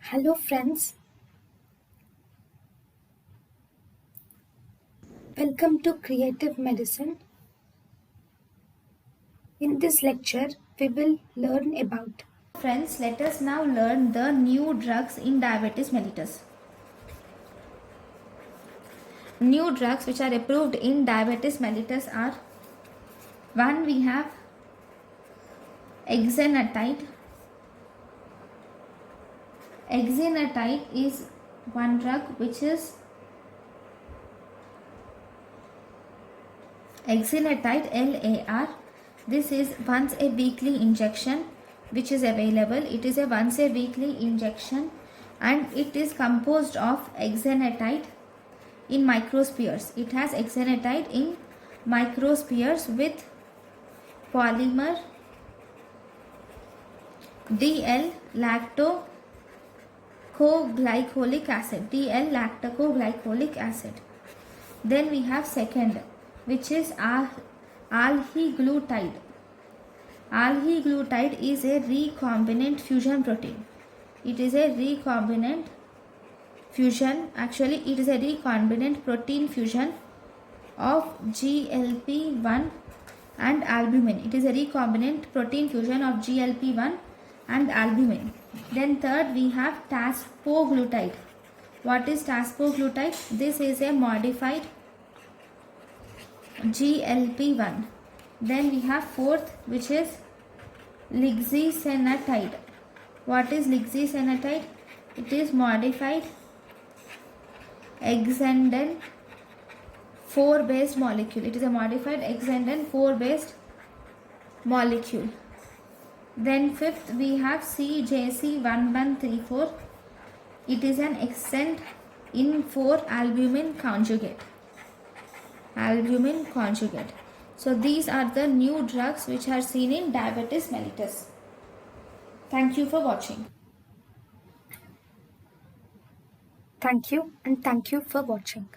Hello friends, welcome to Creative Medicine. In this lecture, we will learn about. Friends, let us now learn the new drugs in diabetes mellitus. New drugs which are approved in diabetes mellitus are: one, we have exenatide. Exenatide is one drug which is exenatide LAR. This is once a weekly injection which is available. It is a once a weekly injection and it is composed of exenatide in microspheres. It has exenatide in microspheres with polymer DL lactoglycolic acid. DL lactoglycolic acid. Then we have second, which is aldehyglutide. Aldehyglutide is a recombinant fusion protein. It is a recombinant fusion. Actually, it is a recombinant protein fusion of GLP-1 and albumin. It is a recombinant protein fusion of GLP-1 and albumin. Then third, we have taspoglutide. What is taspoglutide? This is a modified GLP-1. Then we have fourth, which is lixisenatide. What is lixisenatide? It is modified exendin 4 based molecule. It is a modified exendin 4 based molecule. Then fifth, we have CJC1134. It is an exend in 4 albumin conjugate. Albumin conjugate. So these are the new drugs which are seen in diabetes mellitus. Thank you for watching. Thank you and thank you for watching.